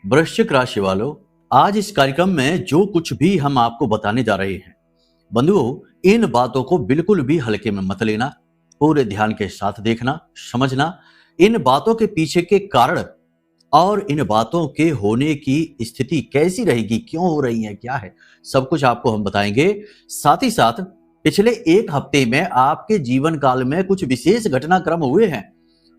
वृश्चिक राशि वालों, आज इस कार्यक्रम में जो कुछ भी हम आपको बताने जा रहे हैं, बंधुओं, इन बातों को बिल्कुल भी हल्के में मत लेना। पूरे ध्यान के साथ देखना, समझना इन बातों के पीछे के कारण और इन बातों के होने की स्थिति कैसी रहेगी, क्यों हो रही है, क्या है, सब कुछ आपको हम बताएंगे। साथ ही साथ पिछले एक हफ्ते में आपके जीवन काल में कुछ विशेष घटनाक्रम हुए हैं।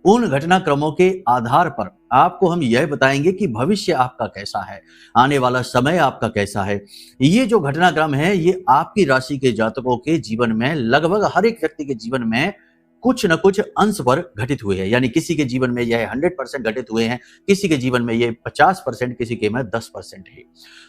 उन घटनाक्रमों के आधार पर आपको हम यह बताएंगे कि भविष्य आपका कैसा है, आने वाला समय आपका कैसा है। ये जो घटनाक्रम है ये आपकी राशि के जातकों के जीवन में, लगभग हर एक व्यक्ति के जीवन में कुछ न कुछ अंश पर घटित हुए हैं। यानी किसी के जीवन में यह 100% घटित हुए हैं, किसी के जीवन में ये 50%, किसी के में 10% है।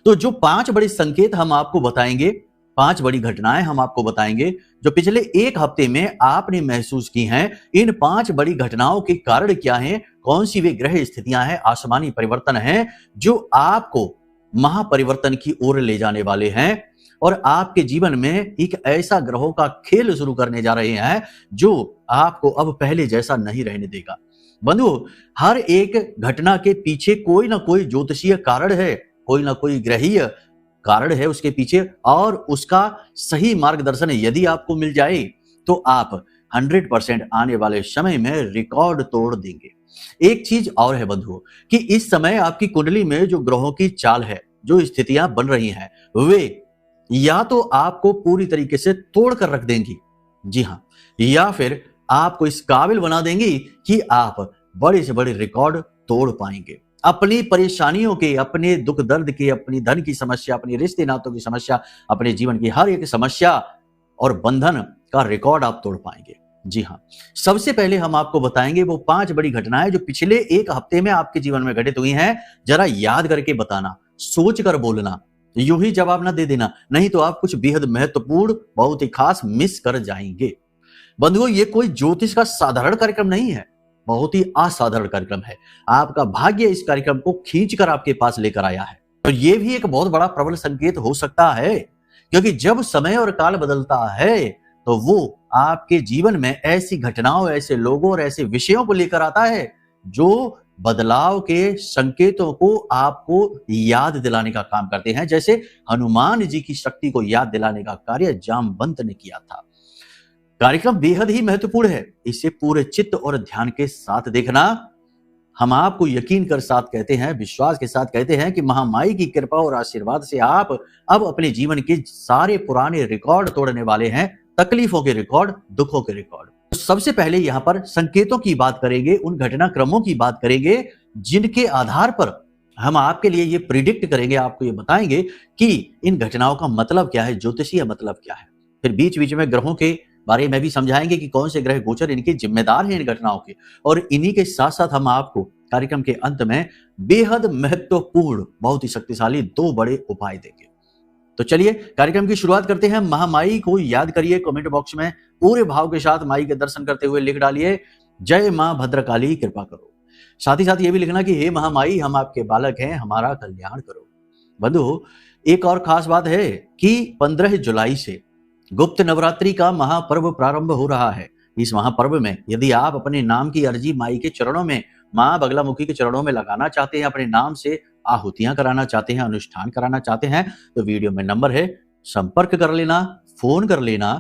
तो जो 5 बड़े संकेत हम आपको बताएंगे, 5 बड़ी घटनाएं हम आपको बताएंगे जो पिछले एक हफ्ते में आपने महसूस की हैं। इन 5 बड़ी घटनाओं के कारण क्या हैं, कौन सी वे ग्रह स्थितियां हैं, आसमानी परिवर्तन हैं जो आपको महापरिवर्तन की ओर ले जाने वाले हैं और आपके जीवन में एक ऐसा ग्रहों का खेल शुरू करने जा रहे हैं जो आपको अब पहले जैसा नहीं रहने देगा। बंधुओं, हर एक घटना के पीछे कोई ना कोई ज्योतिषीय कारण है, कोई ना कोई ग्रहीय कारण है उसके पीछे, और उसका सही मार्गदर्शन यदि आपको मिल जाए तो आप 100% आने वाले समय में रिकॉर्ड तोड़ देंगे। एक चीज और है बंधुओं कि इस समय आपकी कुंडली में जो ग्रहों की चाल है, जो स्थितियां बन रही हैं, वे या तो आपको पूरी तरीके से तोड़ कर रख देंगी, जी हां, या फिर आपको इस काबिल बना देंगी कि आप बड़े से बड़े रिकॉर्ड तोड़ पाएंगे। अपनी परेशानियों के, अपने दुख दर्द के, अपनी धन की समस्या, अपनी रिश्ते नातों की समस्या, अपने जीवन की हर एक समस्या और बंधन का रिकॉर्ड आप तोड़ पाएंगे। जी हां, सबसे पहले हम आपको बताएंगे वो 5 बड़ी घटनाएं जो पिछले एक हफ्ते में आपके जीवन में घटित हुई हैं। जरा याद करके बताना, सोच कर बोलना, यूं ही जवाब ना दे देना, नहीं तो आप कुछ बेहद महत्वपूर्ण, बहुत ही खास मिस कर जाएंगे। बंधुओं, ये कोई ज्योतिष का साधारण कार्यक्रम नहीं है, बहुत ही असाधारण कार्यक्रम है। आपका भाग्य इस कार्यक्रम को खींचकर आपके पास लेकर आया है। तो ये भी एक बहुत बड़ा प्रबल संकेत हो सकता है, क्योंकि जब समय और काल बदलता है तो वो आपके जीवन में ऐसी घटनाओं, ऐसे लोगों और ऐसे विषयों को लेकर आता है जो बदलाव के संकेतों को आपको याद दिलाने का काम करते हैं। जैसे हनुमान जी की शक्ति को याद दिलाने का कार्य जामवंत ने किया था। कार्यक्रम बेहद ही महत्वपूर्ण है, इसे पूरे चित्त और ध्यान के साथ देखना। हम आपको यकीन कर साथ कहते हैं, विश्वास के साथ कहते हैं कि महामाई की कृपा और आशीर्वाद से आप अब अपने जीवन के सारे पुराने रिकॉर्ड तोड़ने वाले हैं, तकलीफों के रिकॉर्ड, दुखों के रिकॉर्ड। तो सबसे पहले यहां पर संकेतों की बात करेंगे, उन घटनाक्रमों की बात करेंगे जिनके आधार पर हम आपके लिए ये प्रिडिक्ट करेंगे, आपको ये बताएंगे कि इन घटनाओं का मतलब क्या है, ज्योतिषीय मतलब क्या है। फिर बीच बीच में ग्रहों के बारे में भी समझाएंगे कि कौन से ग्रह गोचर इनके जिम्मेदार हैं इन घटनाओं के, और इन्हीं के साथ साथ हम आपको कार्यक्रम के अंत में बेहद महत्वपूर्ण, बहुत ही शक्तिशाली 2 बड़े उपाय देंगे। तो चलिए कार्यक्रम की शुरुआत करते हैं। महामाई को याद करिए, कमेंट बॉक्स में पूरे भाव के साथ माई के दर्शन करते हुए लिख डालिए, जय मां भद्रकाली कृपा करो। साथ ही साथ ये भी लिखना कि हे महामाई, हम आपके बालक हैं, हमारा कल्याण करो। बंधु, एक और खास बात है कि 15 जुलाई से गुप्त नवरात्रि का महापर्व प्रारंभ हो रहा है। इस महापर्व में यदि आप अपने नाम की अर्जी माई के चरणों में, मां बगलामुखी के चरणों में लगाना चाहते हैं, अपने नाम से आहुतियां कराना चाहते हैं, अनुष्ठान कराना चाहते हैं, तो वीडियो में नंबर है, संपर्क कर लेना, फोन कर लेना।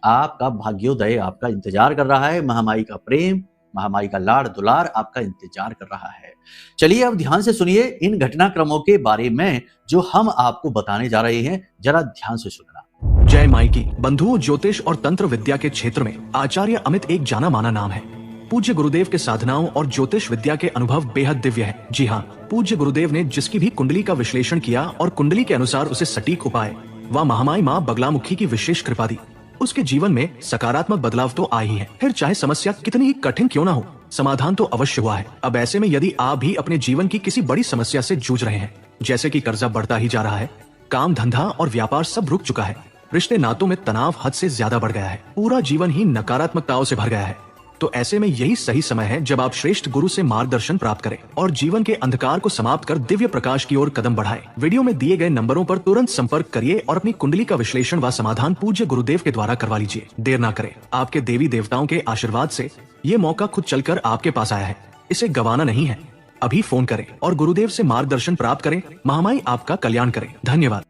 आपका भाग्योदय आपका इंतजार कर रहा है, महामाई का प्रेम, महामाई का लाड़ दुलार आपका इंतजार कर रहा है। चलिए अब ध्यान से सुनिए इन घटनाक्रमों के बारे में जो हम आपको बताने जा रहे हैं, जरा ध्यान से सुनना। जय माई की। बंधुओं, ज्योतिष और तंत्र विद्या के क्षेत्र में आचार्य अमित एक जाना माना नाम है। पूज्य गुरुदेव के साधनाओं और ज्योतिष विद्या के अनुभव बेहद दिव्य है। जी हाँ, पूज्य गुरुदेव ने जिसकी भी कुंडली का विश्लेषण किया और कुंडली के अनुसार उसे सटीक उपाय व महामाई माँ बगलामुखी की विशेष कृपा दी, उसके जीवन में सकारात्मक बदलाव तो आ ही है। फिर चाहे समस्या कितनी ही कठिन क्यों ना हो, समाधान तो अवश्य हुआ है। अब ऐसे में यदि आप भी अपने जीवन की किसी बड़ी समस्या से जूझ रहे हैं, जैसे कि कर्जा बढ़ता ही जा रहा है, काम धंधा और व्यापार सब रुक चुका है, रिश्ते नातों में तनाव हद से ज्यादा बढ़ गया है, पूरा जीवन ही नकारात्मकताओं से भर गया है, तो ऐसे में यही सही समय है जब आप श्रेष्ठ गुरु से मार्गदर्शन प्राप्त करें और जीवन के अंधकार को समाप्त कर दिव्य प्रकाश की ओर कदम बढ़ाएं। वीडियो में दिए गए नंबरों पर तुरंत संपर्क करिए और अपनी कुंडली का विश्लेषण व समाधान पूज्य गुरुदेव के द्वारा करवा लीजिए। देर ना करें, आपके देवी देवताओं के आशीर्वाद से ये मौका खुद चलकर आपके पास आया है, इसे गंवाना नहीं है। अभी फोन करें और गुरुदेव से मार्गदर्शन प्राप्त करें। महामाई आपका कल्याण करें। धन्यवाद।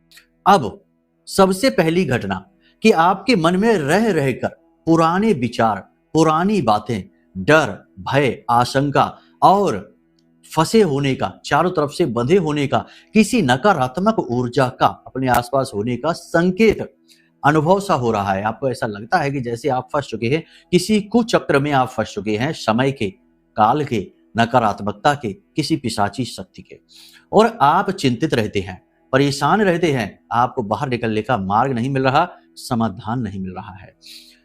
अब सबसे पहली घटना कि आपके मन में रह रहकर पुराने विचार, पुरानी बातें, डर, भय, आशंका और फंसे होने का, चारों तरफ से बंधे होने का, किसी नकारात्मक ऊर्जा का अपने आसपास होने का संकेत अनुभव सा हो रहा है। आपको ऐसा लगता है कि जैसे आप फंस चुके हैं, किसी कुचक्र में आप फंस चुके हैं, समय के, काल के, नकारात्मकता के, किसी पिशाची शक्ति के, और आप चिंतित रहते हैं, परेशान रहते हैं, आपको बाहर निकलने का मार्ग नहीं मिल रहा, समाधान नहीं मिल रहा है।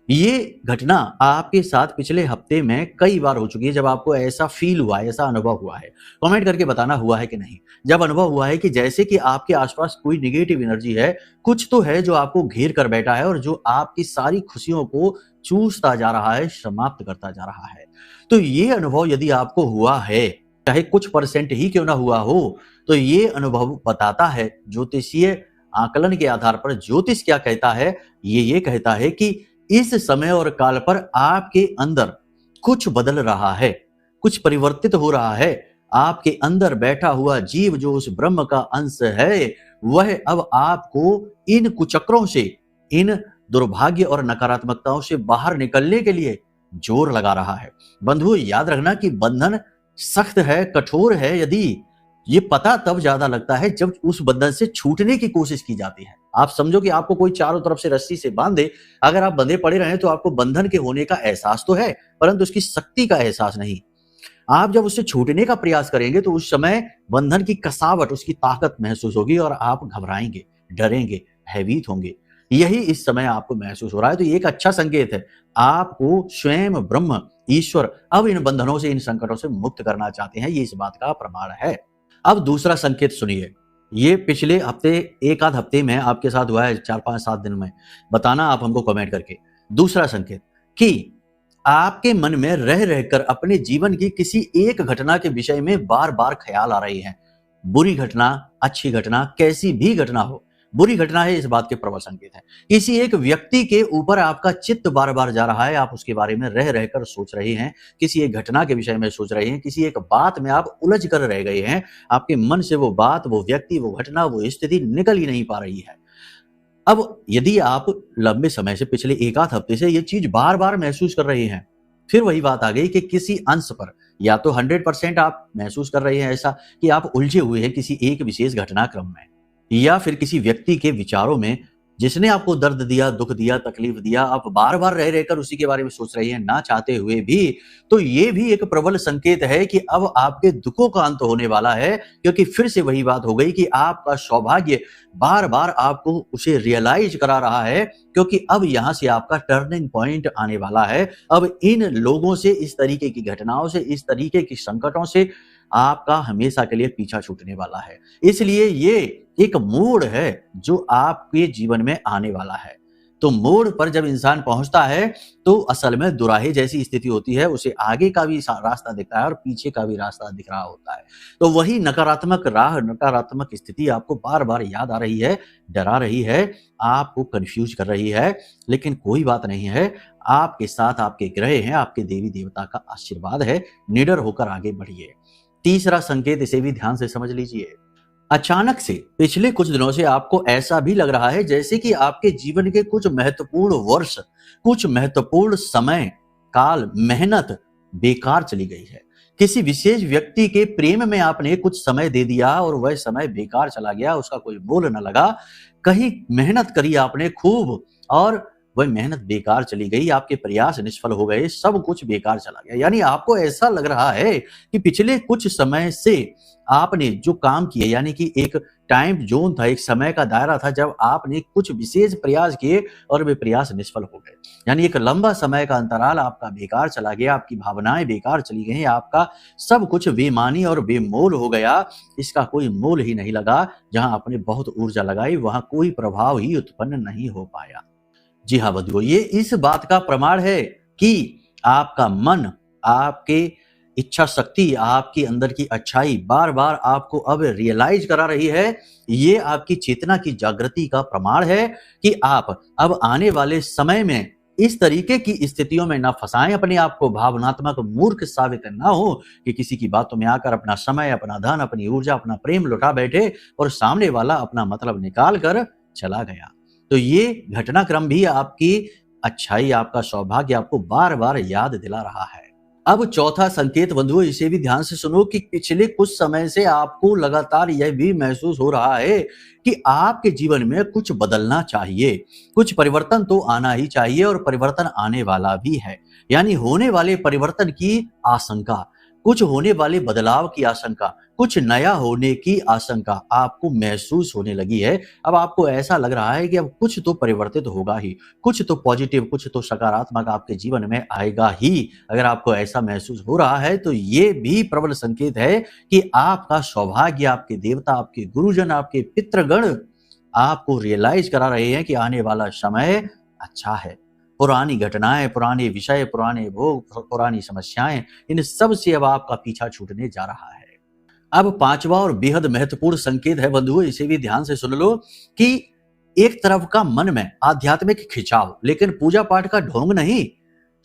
ये घटना आपके साथ पिछले हफ्ते में कई बार हो चुकी है। जब आपको ऐसा फील हुआ है, ऐसा अनुभव हुआ है, कमेंट करके बताना हुआ है कि नहीं। जब अनुभव हुआ है कि जैसे कि आपके आसपास कोई नेगेटिव एनर्जी है, कुछ तो है जो आपको घेर कर बैठा है और जो आपकी सारी खुशियों को चूसता जा रहा है, समाप्त करता जा रहा है। तो ये अनुभव यदि आपको हुआ है, चाहे कुछ परसेंट ही क्यों ना हुआ हो, तो ये अनुभव बताता है, ज्योतिषीय आकलन के आधार पर ज्योतिष क्या कहता है, ये कहता है कि इस समय और काल पर आपके अंदर कुछ बदल रहा है, कुछ परिवर्तित हो रहा है। आपके अंदर बैठा हुआ जीव जो उस ब्रह्म का अंश है, वह अब आपको इन कुचक्रों से, इन दुर्भाग्य और नकारात्मकताओं से बाहर निकलने के लिए जोर लगा रहा है। बंधुओं, याद रखना कि बंधन सख्त है, कठोर है। यदि ये पता तब ज्यादा लगता है जब उस बंधन से छूटने की कोशिश की जाती है। आप समझो कि आपको कोई चारों तरफ से रस्सी से बांधे, अगर आप बंधे पड़े रहे तो आपको बंधन के होने का एहसास तो है, परंतु उसकी शक्ति का एहसास नहीं। आप जब उससे छूटने का प्रयास करेंगे तो उस समय बंधन की कसावट, उसकी ताकत महसूस होगी और आप घबराएंगे, डरेंगे, भयभीत होंगे। यही इस समय आपको महसूस हो रहा है। तो ये एक अच्छा संकेत है। आपको स्वयं ब्रह्म, ईश्वर अब इन बंधनों से, इन संकटों से मुक्त करना चाहते हैं। ये इस बात का प्रमाण है। अब दूसरा संकेत सुनिए। ये पिछले हफ्ते, एक आध हफ्ते में आपके साथ हुआ है, 4-5-7 दिन में। बताना आप हमको कमेंट करके। दूसरा संकेत कि आपके मन में रह रहकर अपने जीवन की किसी एक घटना के विषय में बार बार ख्याल आ रही है। बुरी घटना, अच्छी घटना, कैसी भी घटना हो, बुरी घटना है, इस बात के प्रबल संकेत है। किसी एक व्यक्ति के ऊपर आपका चित्त बार बार जा रहा है, आप उसके बारे में रह रहकर सोच रहे हैं, किसी एक घटना के विषय में सोच रहे हैं, किसी एक बात में आप उलझ कर रह गए हैं। आपके मन से वो बात, वो व्यक्ति, वो घटना, वो स्थिति निकल ही नहीं पा रही है। अब यदि आप लंबे समय से, पिछले एक आध हफ्ते से ये चीज बार बार महसूस कर रहे हैं, फिर वही बात आ गई कि किसी अंश पर, या तो 100% आप महसूस कर रहे हैं ऐसा कि आप उलझे हुए हैं किसी एक विशेष घटनाक्रम में, या फिर किसी व्यक्ति के विचारों में जिसने आपको दर्द दिया, दुख दिया, तकलीफ दिया, आप बार बार रह रहकर उसी के बारे में सोच रहे हैं, ना चाहते हुए भी। तो ये भी एक प्रबल संकेत है कि अब आपके दुखों का अंत होने वाला है, क्योंकि फिर से वही बात हो गई कि आपका सौभाग्य बार बार आपको उसे रियलाइज करा रहा है, क्योंकि अब यहां से आपका टर्निंग पॉइंट आने वाला है। अब इन लोगों से, इस तरीके की घटनाओं से, इस तरीके की संकटों से आपका हमेशा के लिए पीछा छूटने वाला है। इसलिए ये एक मोड़ है जो आपके जीवन में आने वाला है। तो मोड़ पर जब इंसान पहुंचता है तो असल में दुराहे जैसी स्थिति होती है, उसे आगे का भी रास्ता दिखता है और पीछे का भी रास्ता दिख रहा होता है। तो वही नकारात्मक राह, नकारात्मक स्थिति आपको बार बार याद आ रही है, डरा रही है, आपको कंफ्यूज कर रही है। लेकिन कोई बात नहीं है, आपके साथ आपके ग्रह हैं, आपके देवी देवता का आशीर्वाद है। निडर होकर आगे बढ़िए। तीसरा संकेत, इसे भी ध्यान से समझ लीजिए। अचानक से पिछले कुछ दिनों से आपको ऐसा भी लग रहा है जैसे कि आपके जीवन के कुछ महत्वपूर्ण वर्ष, कुछ महत्वपूर्ण समय, काल, मेहनत बेकार चली गई है। किसी विशेष व्यक्ति के प्रेम में आपने कुछ समय दे दिया और वह समय बेकार चला गया, उसका कोई मोल न लगा। कहीं मेहनत करी आपने खूब और वह मेहनत बेकार चली गई, आपके प्रयास निष्फल हो गए, सब कुछ बेकार चला गया। यानी आपको ऐसा लग रहा है कि पिछले कुछ समय से आपने जो काम किए, यानी कि एक टाइम जोन था, एक समय का दायरा था जब आपने कुछ विशेष प्रयास किए और वे प्रयास निष्फल हो गए। यानी एक लंबा समय का अंतराल आपका बेकार चला गया, आपकी भावनाएं बेकार चली गई, आपका सब कुछ बेमानी और बेमोल हो गया। इसका कोई मोल ही नहीं लगा। जहां आपने बहुत ऊर्जा लगाई वहां कोई प्रभाव ही उत्पन्न नहीं हो पाया। जी हाँ बंधुओं, ये इस बात का प्रमाण है कि आपका मन, आपके इच्छा शक्ति, आपके अंदर की अच्छाई बार बार आपको अब रियलाइज करा रही है। ये आपकी चेतना की जागृति का प्रमाण है कि आप अब आने वाले समय में इस तरीके की स्थितियों में ना फंसाएं अपने आप को, भावनात्मक मूर्ख साबित ना हो कि किसी की बातों में आकर अपना समय, अपना धन, अपनी ऊर्जा, अपना प्रेम लुटा बैठे और सामने वाला अपना मतलब निकाल कर चला गया। तो ये घटनाक्रम भी आपकी अच्छाई, आपका सौभाग्य आपको बार बार याद दिला रहा है। अब चौथा संकेत बंधुओं, इसे भी ध्यान से सुनो कि पिछले कुछ समय से आपको लगातार यह भी महसूस हो रहा है कि आपके जीवन में कुछ बदलना चाहिए, कुछ परिवर्तन तो आना ही चाहिए और परिवर्तन आने वाला भी है। यानी होने वाले परिवर्तन की आशंका, कुछ होने वाले बदलाव की आशंका, कुछ नया होने की आशंका आपको महसूस होने लगी है। अब आपको ऐसा लग रहा है कि अब कुछ तो परिवर्तित होगा ही, कुछ तो पॉजिटिव, कुछ तो सकारात्मक आपके जीवन में आएगा ही। अगर आपको ऐसा महसूस हो रहा है तो ये भी प्रबल संकेत है कि आपका सौभाग्य, आपके देवता, आपके गुरुजन, आपके पितृगण आपको रियलाइज करा रहे हैं कि आने वाला समय अच्छा है। पुरानी घटनाएं, पुराने विषय, पुराने भोग, पुरानी समस्याएं, इन सब से अब आपका पीछा छूटने जा रहा है। अब पांचवा और बेहद महत्वपूर्ण संकेत है बंधुओं, इसे भी ध्यान से सुन लो कि एक तरफ का मन में आध्यात्मिक खिंचाव, लेकिन पूजा पाठ का ढोंग नहीं,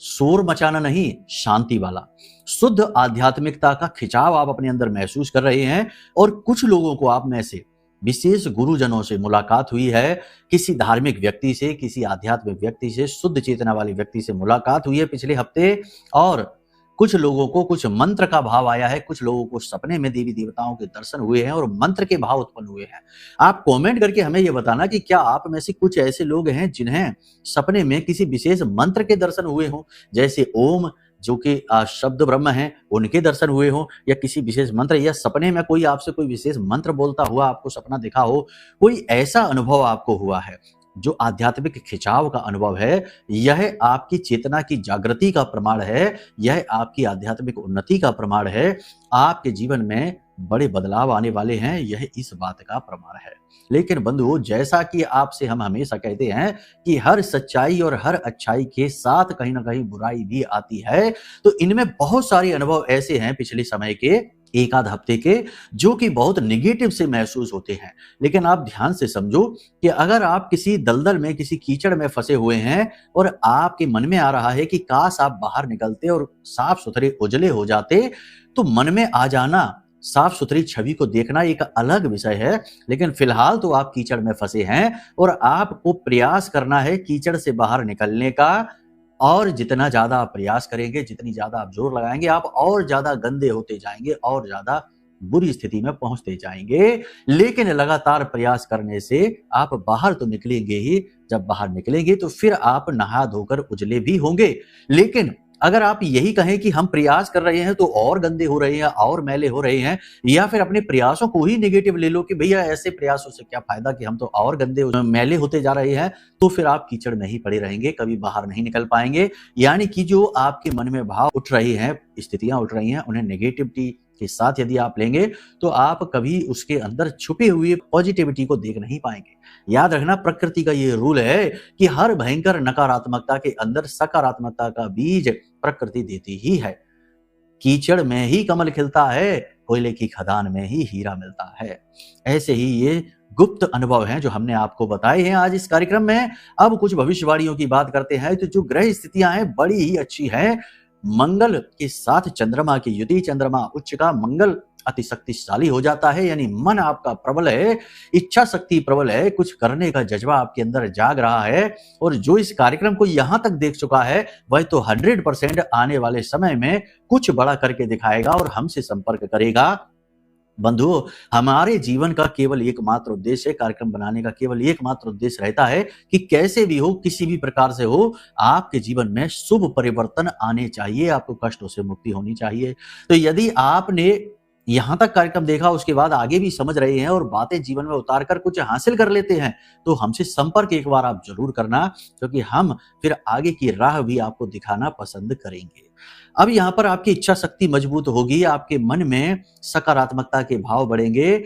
शोर मचाना नहीं, शांति वाला शुद्ध आध्यात्मिकता का खिंचाव आप अपने अंदर महसूस कर रहे हैं। और कुछ लोगों को आप में से विशेष गुरुजनों से मुलाकात हुई है, किसी धार्मिक व्यक्ति से, किसी आध्यात्मिक व्यक्ति से, शुद्ध चेतना वाले व्यक्ति से मुलाकात हुई है पिछले हफ्ते। और कुछ लोगों को कुछ मंत्र का भाव आया है, कुछ लोगों को सपने में देवी देवताओं के दर्शन हुए हैं और मंत्र के भाव उत्पन्न हुए हैं। आप कमेंट करके हमें यह बताना कि क्या आप में से कुछ ऐसे लोग हैं जिन्हें सपने में किसी विशेष मंत्र के दर्शन हुए हों, जैसे ओम जो कि शब्द ब्रह्म है, उनके दर्शन हुए हों, या किसी विशेष मंत्र, या सपने में कोई आपसे कोई विशेष मंत्र बोलता हुआ आपको सपना दिखा हो। कोई ऐसा अनुभव आपको हुआ है जो आध्यात्मिक खिंचाव का अनुभव है, यह आपकी चेतना की जागृति का प्रमाण है, यह आपकी आध्यात्मिक उन्नति का प्रमाण है। आपके जीवन में बड़े बदलाव आने वाले हैं, यह इस बात का प्रमाण है। लेकिन बंधुओं, जैसा कि आपसे हम हमेशा कहते हैं कि हर सच्चाई और हर अच्छाई के साथ कहीं ना कहीं बुराई भी आती है, तो इनमें बहुत सारे अनुभव ऐसे हैं पिछले समय के, एक आध हफ्ते के, जो कि बहुत निगेटिव से महसूस होते हैं। लेकिन आप ध्यान से समझो कि अगर आप किसी दलदल में, किसी कीचड़ में फंसे हुए हैं और आपके मन में आ रहा है कि काश आप बाहर निकलते और साफ सुथरे उजले हो जाते, तो मन में आ जाना, साफ सुथरी छवि को देखना एक अलग विषय है। लेकिन फिलहाल तो आप कीचड़ में फंसे हैं और आपको प्रयास करना है कीचड़ से बाहर निकलने का। और जितना ज्यादा आप प्रयास करेंगे, जितनी ज्यादा आप जोर लगाएंगे, आप और ज्यादा गंदे होते जाएंगे, और ज्यादा बुरी स्थिति में पहुंचते जाएंगे। लेकिन लगातार प्रयास करने से आप बाहर तो निकलेंगे ही। जब बाहर निकलेंगे तो फिर आप नहा धोकर उजले भी होंगे। लेकिन अगर आप यही कहें कि हम प्रयास कर रहे हैं तो और गंदे हो रहे हैं, और मैले हो रहे हैं, या फिर अपने प्रयासों को ही नेगेटिव ले लो कि भैया ऐसे प्रयासों से क्या फायदा कि हम तो और गंदे मैले होते जा रहे हैं, तो फिर आप कीचड़ में ही पड़े रहेंगे, कभी बाहर नहीं निकल पाएंगे। यानी कि जो आपके मन में भाव उठ रहे हैं, स्थितियां उठ रही हैं, उन्हें नेगेटिविटी के साथ यदि आप लेंगे तो आप कभी उसके अंदर छुपे हुए पॉजिटिविटी को देख नहीं पाएंगे। याद रखना, प्रकृति का ये रूल है कि हर भयंकर नकारात्मकता के अंदर सकारात्मकता का बीज प्रकृति देती ही है। कीचड़ में ही कमल खिलता है, कोयले की खदान में ही हीरा मिलता है। ऐसे ही ये गुप्त अनुभव हैं जो हमने आपको बताए हैं आज इस कार्यक्रम में। अब कुछ भविष्यवाणियों की बात करते हैं। तो जो ग्रह स्थितियां हैं बड़ी ही अच्छी हैं। मंगल के साथ चंद्रमा की युति, चंद्रमा उच्च का, मंगल अति शक्तिशाली हो जाता है। यानी मन आपका प्रबल है, इच्छा शक्ति प्रबल है, कुछ करने का जज्बा आपके अंदर जाग रहा है। और जो इस कार्यक्रम को यहां तक देख चुका है वह तो 100% आने वाले समय में कुछ बड़ा करके दिखाएगा और हमसे संपर्क करेगा। बंधुओं, हमारे जीवन का केवल एकमात्र उद्देश्य, कार्यक्रम बनाने का केवल एकमात्र उद्देश्य रहता है कि कैसे भी हो, किसी भी प्रकार से हो, आपके जीवन में शुभ परिवर्तन आने चाहिए, आपको कष्टों से मुक्ति होनी चाहिए। तो यदि आपने यहां तक कार्यक्रम देखा, उसके बाद आगे भी समझ रहे हैं और बातें जीवन में उतार कर कुछ हासिल कर लेते हैं, तो हमसे संपर्क एक बार आप जरूर करना, क्योंकि हम फिर आगे की राह भी आपको दिखाना पसंद करेंगे। अब यहाँ पर आपकी इच्छा शक्ति मजबूत होगी, आपके मन में सकारात्मकता के भाव बढ़ेंगे।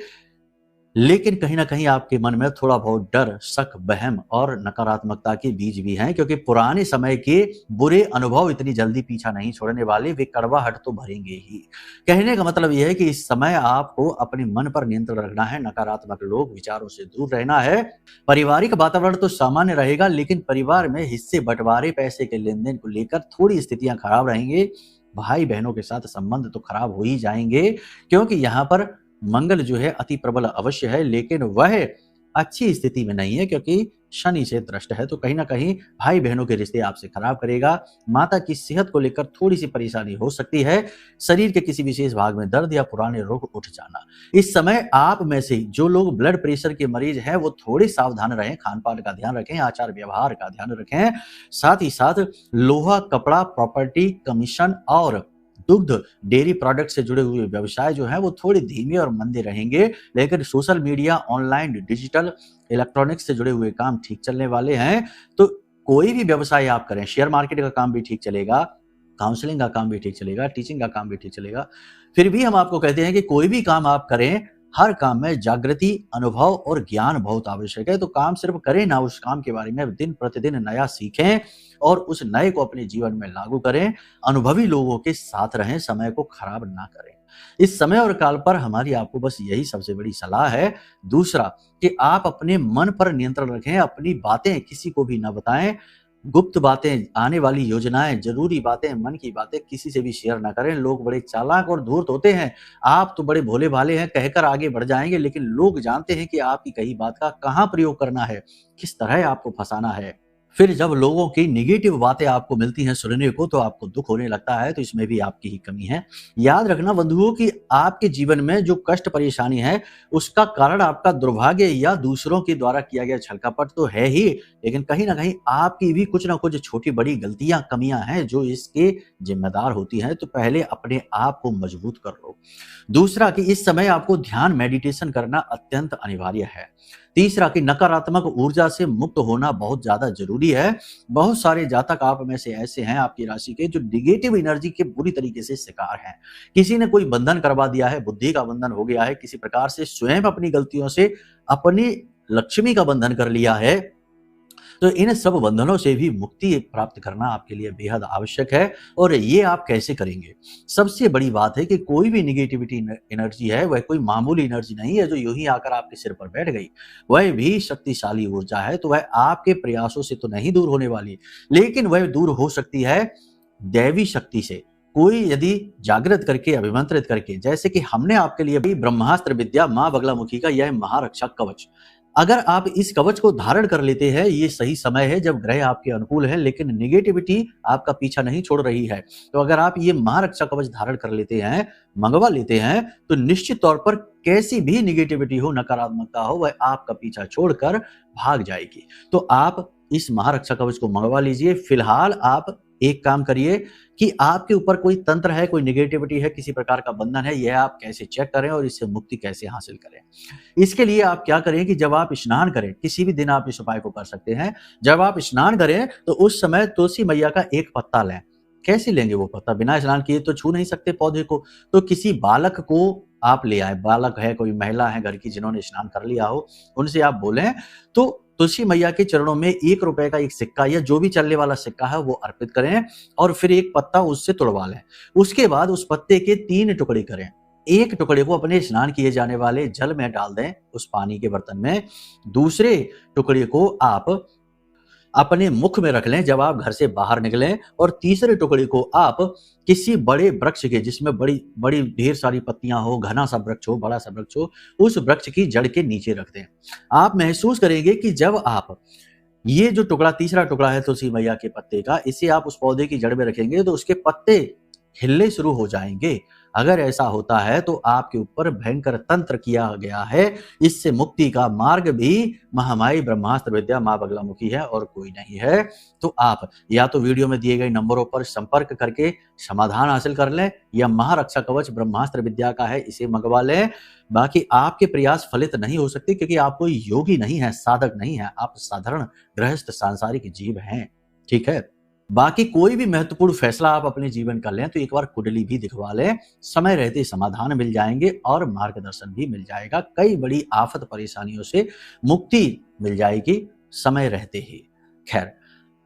लेकिन कहीं ना कहीं आपके मन में थोड़ा बहुत डर, शक, वहम और नकारात्मकता के बीज भी हैं, क्योंकि पुराने समय के बुरे अनुभव इतनी जल्दी पीछा नहीं छोड़ने वाले, वे कड़वाहट तो भरेंगे ही। कहने का मतलब यह है कि इस समय आपको अपने मन पर नियंत्रण रखना है, नकारात्मक लोग, विचारों से दूर रहना है। पारिवारिक वातावरण तो सामान्य रहेगा, लेकिन परिवार में हिस्से बंटवारे, पैसे के लेन देन को लेकर थोड़ी स्थितियां खराब रहेंगे। भाई बहनों के साथ संबंध तो खराब हो ही जाएंगे, क्योंकि यहाँ पर मंगल जो है अति प्रबल अवश्य है, लेकिन वह अच्छी स्थिति में नहीं है, क्योंकि शनि से दृष्ट है। तो कहीं ना कहीं भाई बहनों के रिश्ते आपसे खराब करेगा। माता की सेहत को लेकर थोड़ी सी परेशानी हो सकती है। शरीर के किसी विशेष भाग में दर्द या पुराने रोग उठ जाना। इस समय आप में से जो लोग ब्लड प्रेशर के मरीज हैं वो थोड़े सावधान रहें, खान पान का ध्यान रखें, आचार व्यवहार का ध्यान रखें। साथ ही साथ लोहा, कपड़ा, प्रॉपर्टी, कमीशन और दुग्ध, डेयरी प्रोडक्ट से जुड़े हुए व्यवसाय जो है वो थोड़े धीमे और मंदे रहेंगे, लेकिन social media, online, digital, electronics से जुड़े हुए काम ठीक चलने वाले हैं। तो कोई भी व्यवसाय आप करें, शेयर मार्केट का काम भी ठीक चलेगा, काउंसलिंग का काम भी ठीक चलेगा, टीचिंग का काम भी ठीक चलेगा। फिर भी हम आपको कहते हैं कि कोई भी काम आप करें, हर काम में जागृति, अनुभव और ज्ञान बहुत आवश्यक है। तो काम सिर्फ करें ना, उस काम के बारे में दिन प्रतिदिन नया सीखें और उस नए को अपने जीवन में लागू करें। अनुभवी लोगों के साथ रहें, समय को खराब ना करें। इस समय और काल पर हमारी आपको बस यही सबसे बड़ी सलाह है। दूसरा कि आप अपने मन पर नियंत्रण रखें, अपनी बातें किसी को भी ना बताएं। गुप्त बातें, आने वाली योजनाएं, जरूरी बातें, मन की बातें किसी से भी शेयर ना करें। लोग बड़े चालाक और धूर्त होते हैं। आप तो बड़े भोले भाले हैं, कहकर आगे बढ़ जाएंगे, लेकिन लोग जानते हैं कि आपकी कही बात का कहाँ प्रयोग करना है, किस तरह आपको फंसाना है। फिर जब लोगों की निगेटिव बातें आपको मिलती हैं सुनने को, तो आपको दुख होने लगता है। तो इसमें भी आपकी ही कमी है। याद रखना बंधुओं कि आपके जीवन में जो कष्ट परेशानी है, उसका कारण आपका दुर्भाग्य या दूसरों के द्वारा किया गया छलकपट तो है ही, लेकिन कहीं ना कहीं आपकी भी कुछ ना कुछ छोटी बड़ी गलतियां, कमियां हैं जो इसके जिम्मेदार होती हैं। तो पहले अपने आप को मजबूत कर लो। दूसरा कि इस समय आपको ध्यान, मेडिटेशन करना अत्यंत अनिवार्य है। तीसरा कि नकारात्मक ऊर्जा से मुक्त होना बहुत ज्यादा जरूरी है। बहुत सारे जातक आप में से ऐसे हैं, आपकी राशि के, जो निगेटिव एनर्जी के बुरी तरीके से शिकार हैं। किसी ने कोई बंधन करवा दिया है, बुद्धि का बंधन हो गया है, किसी प्रकार से स्वयं अपनी गलतियों से अपनी लक्ष्मी का बंधन कर लिया है। तो इन सब बंधनों से भी मुक्ति प्राप्त करना आपके लिए बेहद आवश्यक है। और ये आप कैसे करेंगे? सबसे बड़ी बात है कि कोई भी निगेटिविटी एनर्जी है, वह कोई मामूली एनर्जी नहीं है जो यूं ही आकर आपके सिर पर बैठ गई। वह भी शक्तिशाली ऊर्जा है। तो वह आपके प्रयासों से तो नहीं दूर होने वाली, लेकिन वह दूर हो सकती है दैवी शक्ति से। कोई यदि जागृत करके, अभिमंत्रित करके, जैसे कि हमने आपके लिए भी ब्रह्मास्त्र विद्या मां बगलामुखी का यह महारक्षा कवच, अगर आप इस कवच को धारण कर लेते हैं, ये सही समय है जब ग्रह आपके अनुकूल है, लेकिन निगेटिविटी आपका पीछा नहीं छोड़ रही है। तो अगर आप ये महारक्षा कवच धारण कर लेते हैं, मंगवा लेते हैं, तो निश्चित तौर पर कैसी भी निगेटिविटी हो, नकारात्मकता हो, वह आपका पीछा छोड़कर भाग जाएगी। तो आप इस महारक्षा कवच को मंगवा लीजिए। फिलहाल आप एक काम करिए कि आपके ऊपर कोई तंत्र है, कोई निगेटिविटी है, किसी प्रकार का बंधन है, यह आप कैसे चेक करें और इससे मुक्ति कैसे हासिल करें। इसके लिए आप क्या करें कि जब आप स्नान करें, किसी भी दिन आप इस उपाय को कर सकते हैं। जब आप स्नान करें तो उस समय तुलसी मैया का एक पत्ता लें। कैसे लेंगे वो पत्ता? बिना स्नान किए तो छू नहीं सकते पौधे को। तो किसी बालक को आप ले आए, बालक है, कोई महिला है घर की जिन्होंने स्नान कर लिया हो, उनसे आप बोलें तो तुलसी मैया के चरणों में 1 रुपए का एक सिक्का या जो भी चलने वाला सिक्का है वो अर्पित करें और फिर एक पत्ता उससे तुड़वा लें। उसके बाद उस पत्ते के 3 टुकड़े करें। एक टुकड़े को अपने स्नान किए जाने वाले जल में डाल दें, उस पानी के बर्तन में। दूसरे टुकड़े को आप अपने मुख में रख लें जब आप घर से बाहर निकलें। और तीसरे टुकड़े को आप किसी बड़े वृक्ष के, जिसमें बड़ी बड़ी ढेर सारी पत्तियां हो, घना सा वृक्ष हो, बड़ा सा वृक्ष हो, उस वृक्ष की जड़ के नीचे रख दें। आप महसूस करेंगे कि जब आप ये जो टुकड़ा, तीसरा टुकड़ा है तुलसी मैया के पत्ते का, इसे आप उस पौधे की जड़ में रखेंगे तो उसके पत्ते हिलने शुरू हो जाएंगे। अगर ऐसा होता है तो आपके ऊपर भयंकर तंत्र किया गया है। इससे मुक्ति का मार्ग भी महामाई ब्रह्मास्त्र विद्या मां बगलामुखी है और कोई नहीं है। तो आप या तो वीडियो में दिए गए नंबरों पर संपर्क करके समाधान हासिल कर लें, या महारक्षा कवच ब्रह्मास्त्र विद्या का है, इसे मंगवा लें। बाकी आपके प्रयास फलित नहीं हो सकते, क्योंकि आप कोई योगी नहीं है, साधक नहीं है, आप साधारण गृहस्थ सांसारिक जीव हैं। ठीक है। बाकी कोई भी महत्वपूर्ण फैसला आप अपने जीवन का लें तो एक बार कुंडली भी दिखवा लें, समय रहते समाधान मिल जाएंगे और मार्गदर्शन भी मिल जाएगा। कई बड़ी आफत परेशानियों से मुक्ति मिल जाएगी समय रहते ही। खैर,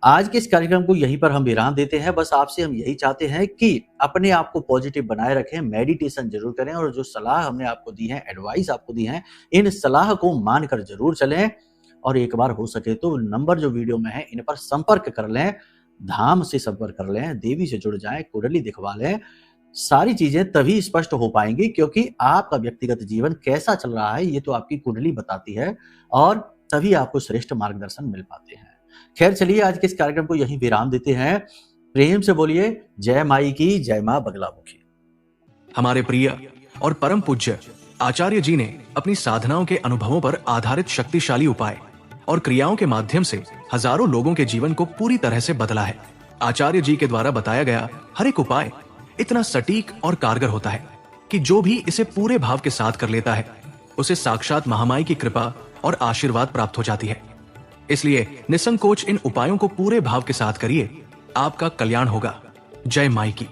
आज के इस कार्यक्रम को यहीं पर हम विराम देते हैं। बस आपसे हम यही चाहते हैं कि अपने आप को पॉजिटिव बनाए रखें, मेडिटेशन जरूर करें और जो सलाह हमने आपको दी है, एडवाइस आपको दी है, इन सलाह को मानकर जरूर चलें और एक बार हो सके तो नंबर जो वीडियो में है इन पर संपर्क कर लें, धाम से संपर्क कर लें, देवी से जुड़ जाएं, कुंडली दिखवा लें। सारी चीजें तभी स्पष्ट हो पाएंगी क्योंकि आपका व्यक्तिगत जीवन कैसा चल रहा है ये तो आपकी कुंडली बताती है और तभी आपको श्रेष्ठ मार्गदर्शन मिल पाते हैं। खैर, चलिए आज के इस कार्यक्रम को यहीं विराम देते हैं। प्रेम से बोलिए जय माई की, जय मां बगलामुखी। हमारे प्रिय और परम पूज्य आचार्य जी ने अपनी साधनाओं के अनुभवों पर आधारित शक्तिशाली उपाय और क्रियाओं के माध्यम से हजारों लोगों के जीवन को पूरी तरह से बदला है। आचार्य जी के द्वारा बताया गया हर एक उपाय इतना सटीक और कारगर होता है कि जो भी इसे पूरे भाव के साथ कर लेता है उसे साक्षात महामाई की कृपा और आशीर्वाद प्राप्त हो जाती है। इसलिए निसंकोच इन उपायों को पूरे भाव के साथ करिए, आपका कल्याण होगा। जय माई की।